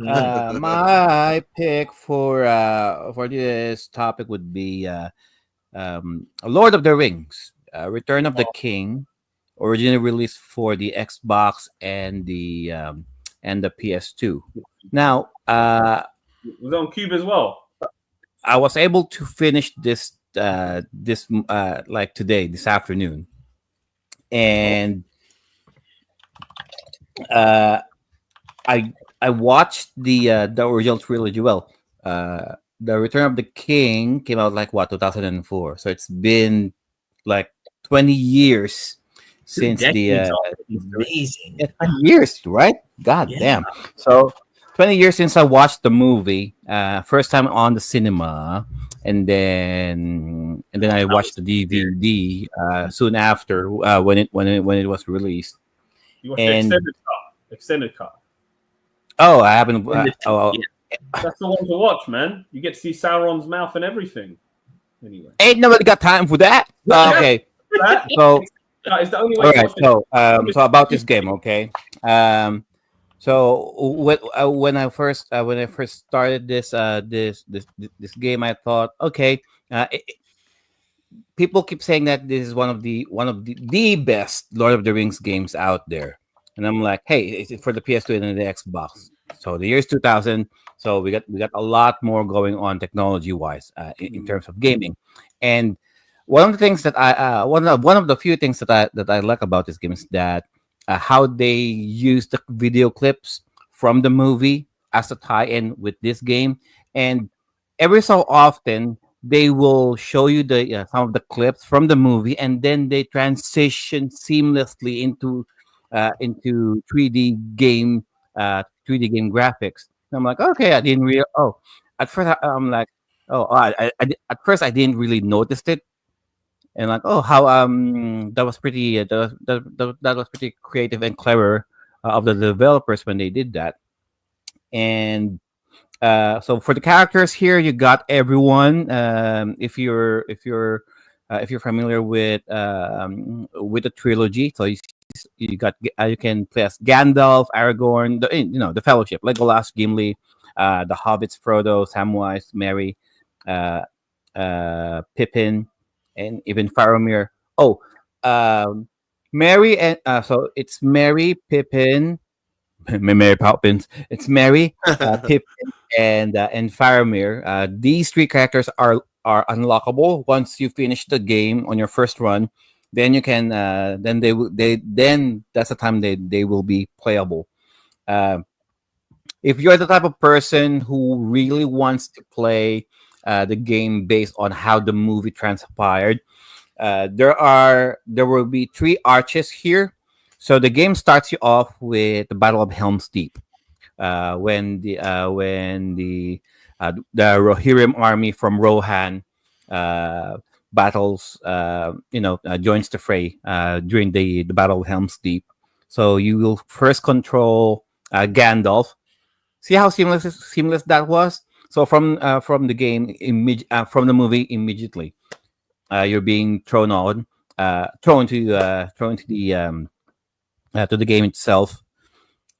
My pick for this topic would be Lord of the Rings, Return of the King, originally released for the Xbox and the PS2. Now, It was on Cube as well. I was able to finish this like today, this afternoon, and uh, I watched the original trilogy. Well, the Return of the King came out like what 2004, so it's been like 20 years Two since decades off. Amazing. yeah, 20 years, right? God Yeah. damn. So 20 years since I watched the movie, first time on the cinema, and then I watched the DVD soon after when it was released. You watched And the extended cut. oh, I haven't. Oh, That's the one to watch, man. You get to see Sauron's mouth and everything. Anyway, ain't nobody got time for that. Okay, that so is the only way. all To right, watch it. so about this game, okay. So when I first started this game, I thought, okay, people keep saying that this is one of the best Lord of the Rings games out there, and I'm like, hey, it's for the PS2 and the Xbox. So the year's 2000, so we got a lot more going on technology wise in terms of gaming, and one of the things that one of the few things that I like about this game is that how they use the video clips from the movie as a tie-in with this game, and every so often they will show you the some of the clips from the movie, and then they transition seamlessly into 3D game graphics. And I'm like, okay, I didn't really. Oh, at first I'm like, oh, at first I didn't really notice it, and like, oh, how that was pretty that was pretty creative and clever of the developers when they did that. And so for the characters here, you got everyone. If you're familiar with the trilogy, so you can play as Gandalf, Aragorn, the Fellowship, Legolas, Gimli, the Hobbits, Frodo, Samwise, Merry, uh, Pippin, and even Faramir. Oh, um, Mary and so it's Mary, Pippin, Mary Poppins. It's Mary, Pippin, and Faramir. These three characters are unlockable once you finish the game on your first run. Then you can then then that's the time they will be playable. Uh, if you're the type of person who really wants to play the game based on how the movie transpired, there will be three arches here. So the game starts you off with the Battle of Helm's Deep, when the Rohirrim army from Rohan uh, battles, joins the fray during the Battle of Helm's Deep. So you will first control Gandalf. See how seamless that was. So from the game, from the movie, immediately you're being thrown to the game itself.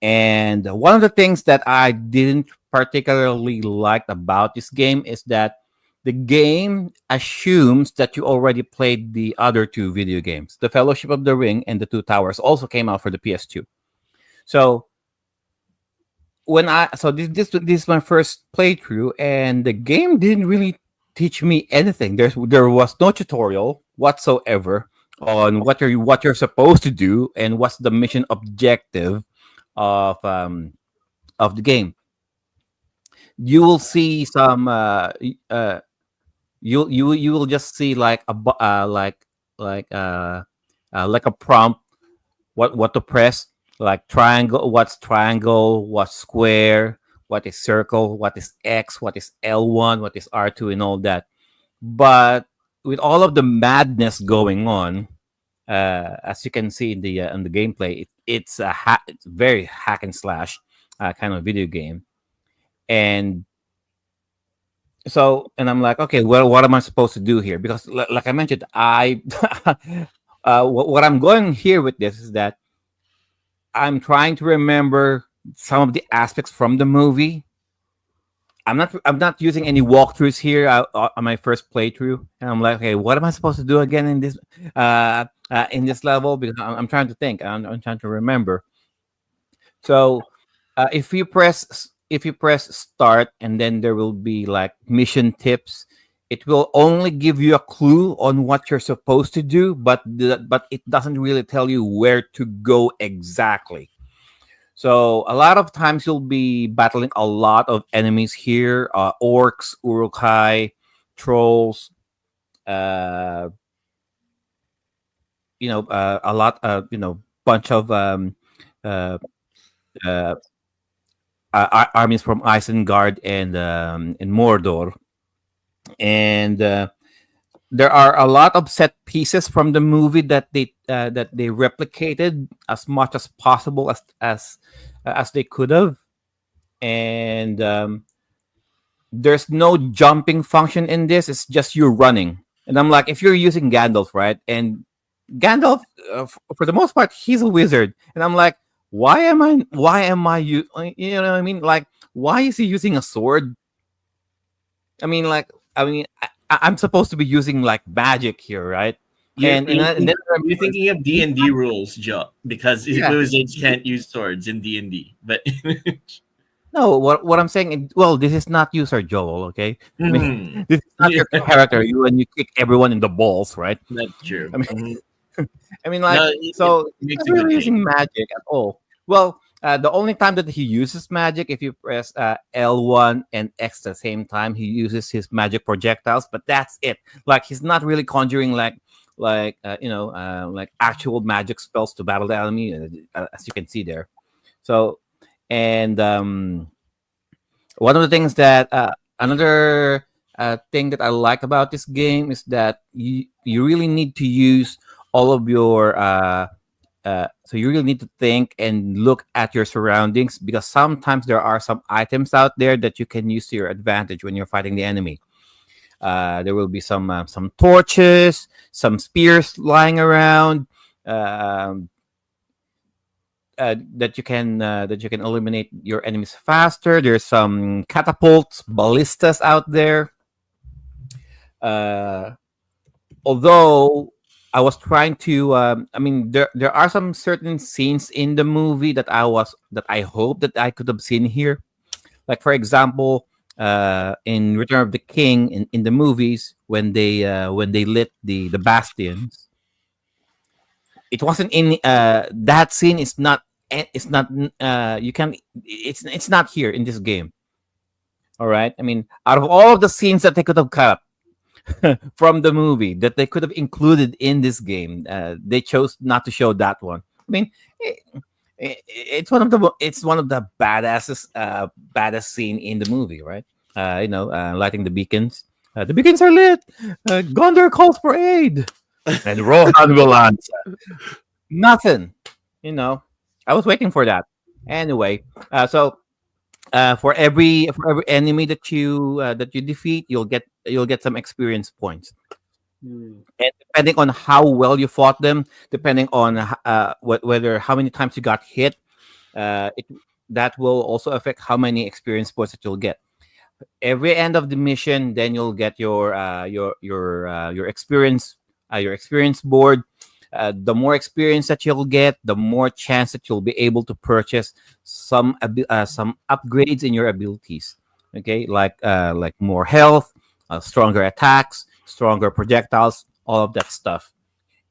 And one of the things that I didn't particularly like about this game is that the game assumes that you already played the other two video games. The Fellowship of the Ring and the Two Towers also came out for the PS2. So this is my first playthrough, and the game didn't really teach me anything. There was no tutorial whatsoever on what you're supposed to do and what's the mission objective of the game. You will see some you will just see like like a prompt, what to press, like triangle, what's square, what is circle, what is X, what is L1, what is R2, and all that. But with all of the madness going on, as you can see in the gameplay, it's very hack and slash kind of video game. And and I'm like, okay, well, what am I supposed to do here? Because like I mentioned, I what I'm going here with this is that I'm trying to remember some of the aspects from the movie. I'm not using any walkthroughs here on my first playthrough, and I'm like, okay, what am I supposed to do again in this level? Because I'm trying to think. I'm trying to remember. So if you press start, and then there will be like mission tips. It will only give you a clue on what you're supposed to do, but it doesn't really tell you where to go exactly. So a lot of times you'll be battling a lot of enemies here: orcs, urukai, trolls. Uh, a lot. Bunch of uh, uh, armies from Isengard and Mordor, and there are a lot of set pieces from the movie that they replicated as much as possible as they could have, and there's no jumping function in this. It's just you running, and I'm like, if you're using Gandalf, right, and Gandalf, for the most part, he's a wizard, and I'm like, you know what I mean? Like, why is he using a sword? I mean, like, I'm supposed to be using like magic here, right? You're, And then you're thinking of D&D rules, Joe, because yeah, wizards can't use swords in D&D. But no, what I'm saying, well, this is not you, Sir Joel, okay? I mean, Mhm. this is not Yeah, your character. You kick everyone in the balls, right? that's true. I mean, Mhm. like, No, it so he's makes not a good really point. using magic at all. Well, the only time that he uses magic, if you press L1 and X at the same time, he uses his magic projectiles. But that's it. Like, he's not really conjuring like actual magic spells to battle the enemy, as you can see there. So, and one of the things that another thing that I like about this game is that you really need to use all of your so you really need to think and look at your surroundings, because sometimes there are some items out there that you can use to your advantage when you're fighting the enemy. There will be some torches, some spears lying around. Um, that you can eliminate your enemies faster. There's some catapults, ballistas out there. Uh, Although I was trying to, there are some certain scenes in the movie that I hope that I could have seen here. Like, for example, in Return of the King, in the movies, when they lit the bastions, it wasn't in that scene. It's not you can it's not here in this game. All right, I mean, out of all of the scenes that they could have cut from the movie that they could have included in this game, they chose not to show that one. I mean, it, it's one of the baddest scene in the movie, right? Lighting the beacons. The beacons are lit. Gondor calls for aid, and Rohan will answer. Nothing. You know, I was waiting for that. Anyway, for every enemy that you defeat, you'll get some experience points. Hmm. And depending on how well you fought them, depending on whether how many times you got hit, it that will also affect how many experience points that you'll get. Every end of the mission, then you'll get your experience board. The more experience that you'll get, the more chance that you'll be able to purchase some upgrades in your abilities. Okay, like more health, stronger attacks, stronger projectiles, all of that stuff.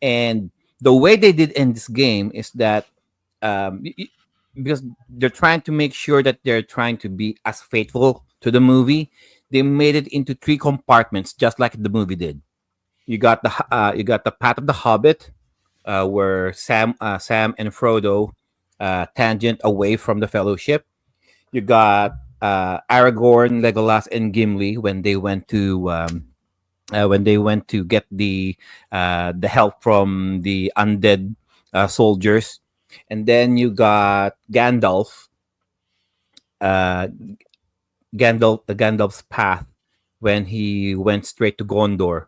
And the way they did in this game is that because they're trying to make sure that they're trying to be as faithful to the movie, they made it into three compartments, just like the movie did. You got the path of the Hobbit, where Sam and Frodo tangent away from the Fellowship. You got Aragorn, Legolas, and Gimli when they went to get the help from the undead soldiers, and then you got uh, Gandalf's path when he went straight to Gondor,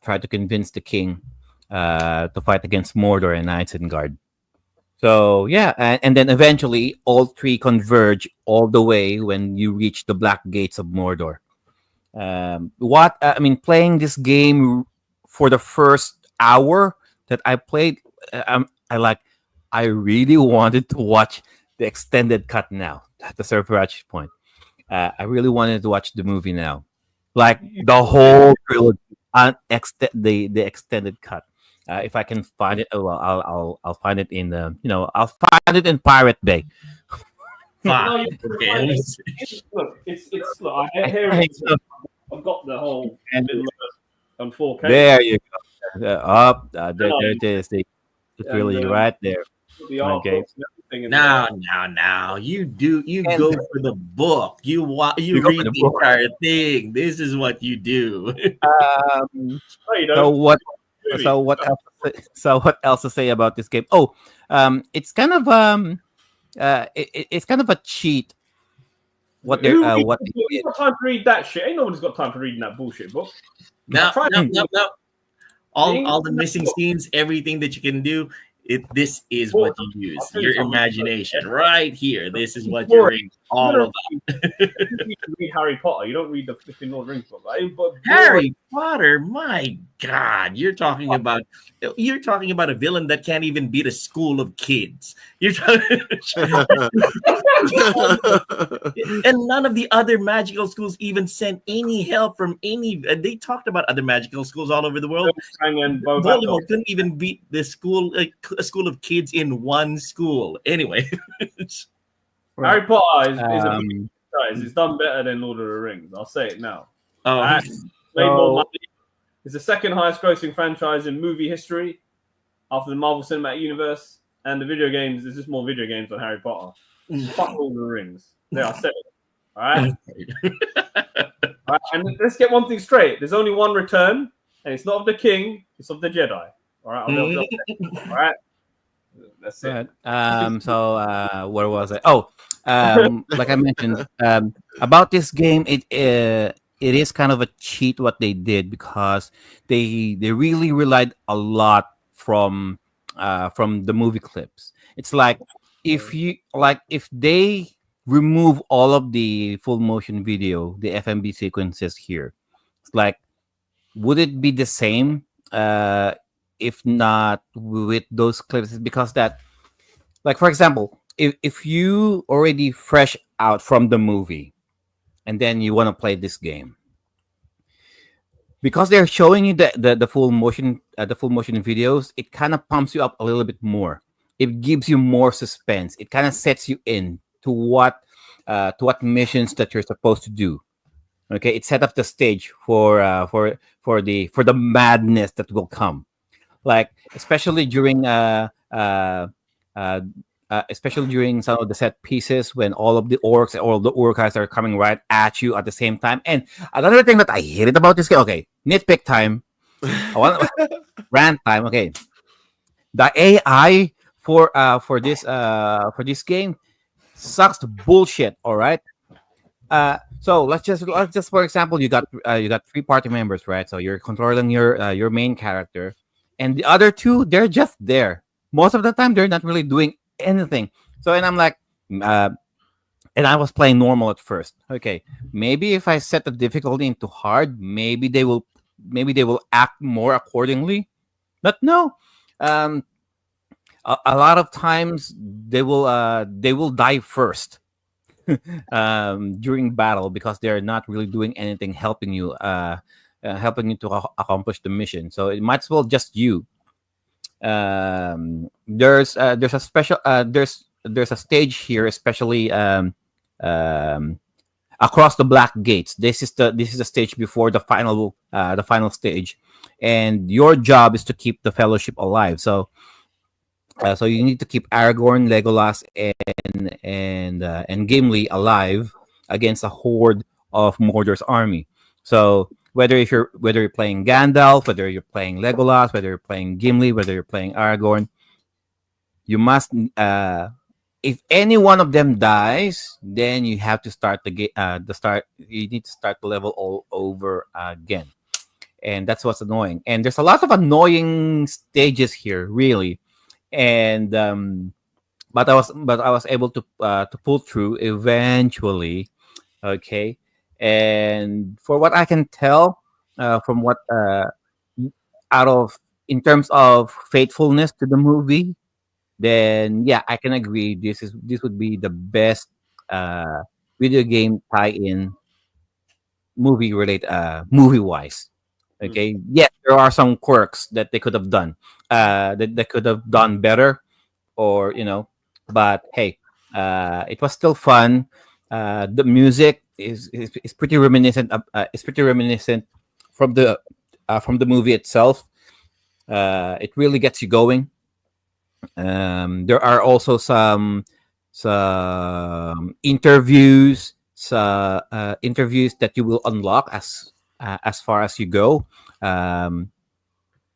tried to convince the king to fight against Mordor and Isengard. So yeah, and then eventually all three converge all the way when you reach the black gates of Mordor. I mean, playing this game for the first hour that I played, I like, I really wanted to watch the extended cut now. The Surferach point. I really wanted to watch the movie now, like the whole trilogy, the extended cut. If I can find it, well, I'll find it in the I'll find it in Pirate Bay. Fuck. No, you Okay, let me see. look, it's look. I hear Hey, it. so- I've got the whole and middle on 4K. there you go. There, No, there it is. The and trilogy right there. the art Okay. books and everything. In Now. You And go for the book. You You go for read the the book. entire thing. This is what you do. Um, No, you so don't. what? Movie. So what else? So what else to say about this game? Oh, it's kind of it's kind of a cheat. What Who they're reads what the they book? Who's did. got time to read that shit? Ain't nobody's got time to read that bullshit book. No, Try no, to- no, no. All the Reading- missing scenes, everything that you can do. This is Well, what you use. I'll tell you Your something. imagination, right here. This is what Well, you're in. All of You read Harry Potter. You don't read the flipping Lord of the Rings book. Right? But Harry Potter, my God, you're talking about a villain that can't even beat a school of kids. You're talking, and none of the other magical schools even sent any help from any. They talked about other magical schools all over the world. and Boba Voldemort couldn't even beat the school, a school of kids in one school. Anyway, Harry Potter is a Um, franchise. It's done better than Lord of the Rings. I'll say it now. oh, Made more So- money. It's the second highest grossing franchise in movie history after the Marvel Cinematic Universe. And the video games, there's just more video games than Harry Potter. Fuck Lord of the Rings. There, I said it. All right? All right? And let's get one thing straight. There's only one return, and it's not of the king, it's of the Jedi. All right? All right? That's it. So where was I? Oh, like I mentioned, about this game, it is kind of a cheat what they did because they really relied a lot from the movie clips. It's like if they remove all of the full motion video, the FMV sequences here, it's like, would it be the same? If not with those clips, because that, like, for example, if you already fresh out from the movie and then you want to play this game, because they're showing you the full motion videos, it kind of pumps you up a little bit more. It gives you more suspense. It kind of sets you in to what missions that you're supposed to do. Okay, it set up the stage for the madness that will come, like uh, especially during some of the set pieces when all of the orcs and all the urkhas are coming right at you at the same time. And another thing that I hated about this game, okay, nitpick time, rant time. Okay, the AI for this game sucks bullshit. All right. So let's for example, you got three party members, right? So you're controlling your main character, and the other two, they're just there. Most of the time, they're not really doing anything. So, and I'm like, uh, and I was playing normal at first. Okay, maybe if I set the difficulty into hard, maybe they will act more accordingly. But no, um, a lot of times they will die first during battle because they're not really doing anything helping you to accomplish the mission. So it might as well just you. There's a special there's a stage here, especially um, across the black gates. This is the stage before the final stage, and your job is to keep the fellowship alive. So you need to keep Aragorn, Legolas, and Gimli alive against a horde of Mordor's army. So whether you're playing Gandalf, whether you're playing Legolas, whether you're playing Gimli, whether you're playing Aragorn, you must if any one of them dies, then you have to start the start. You need to start the level all over again, and that's what's annoying. And there's a lot of annoying stages here, really. And but I was able to pull through eventually. Okay, and for what I can tell, from what out of in terms of faithfulness to the movie, then yeah, I can agree. This would be the best uh, video game tie-in movie wise. Mm. Okay, yes, there are some quirks that they could have done, that they could have done better, or but hey, it was still fun. The music is pretty reminiscent from the movie itself. It really gets you going. There are also some interviews that you will unlock as far as you go. Um,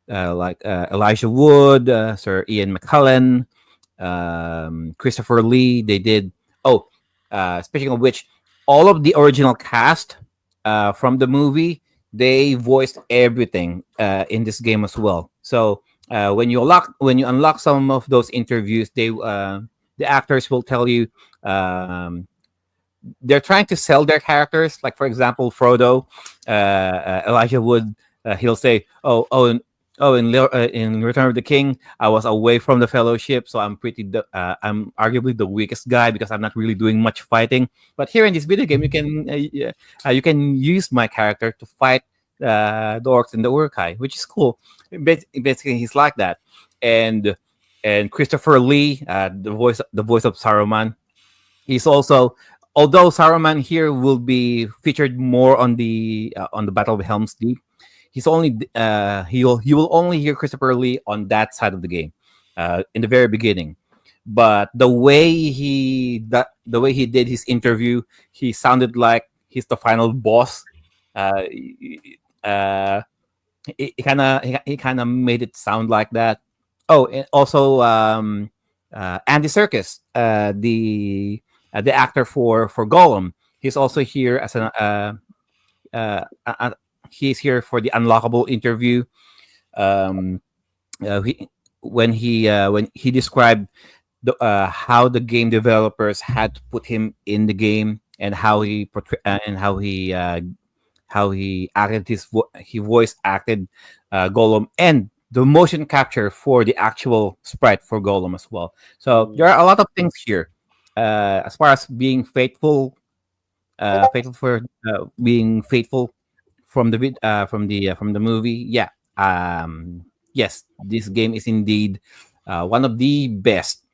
like Elijah Wood, Sir Ian McKellen, Christopher Lee. They did. Oh, speaking of which, all of the original cast from the movie, they voiced everything in this game as well. So when you unlock some of those interviews, the actors will tell you. They're trying to sell their characters. Like for example, Frodo, Elijah Wood, he'll say, in Return of the King, I was away from the Fellowship, so I'm arguably the weakest guy because I'm not really doing much fighting. But here in this video game, you can use my character to fight the orcs and the Urkai, which is cool. Basically, he's like that, and Christopher Lee, the voice of Saruman. He's also, although Saruman here will be featured more on the Battle of Helm's Deep, he's only you will only hear Christopher Lee on that side of the game, in the very beginning. But the way he did his interview, he sounded like he's the final boss. Uh, uh, he kind of made it sound like that. Oh, and also Andy Serkis, the actor for Gollum. He's also here as an uh, uh, he's here for the unlockable interview. Um, when he described how the game developers had to put him in the game, and how he acted he voice acted Gollum, and the motion capture for the actual sprite for Gollum as well. So there are a lot of things here, as far as being being faithful from the movie. Yeah. Yes, this game is indeed one of the best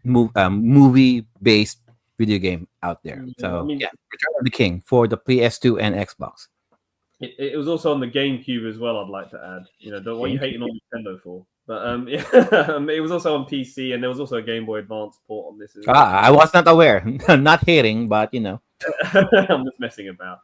movie based video game out there. Yeah, I So mean, yeah, Return of the King for the PS2 and Xbox. it was also on the GameCube as well. I'd like to add, what you GameCube. hating on Nintendo for, but yeah, it was also on PC, and there was also a Game Boy Advance port on this as well. I was not aware. Not hating, but I'm just messing about.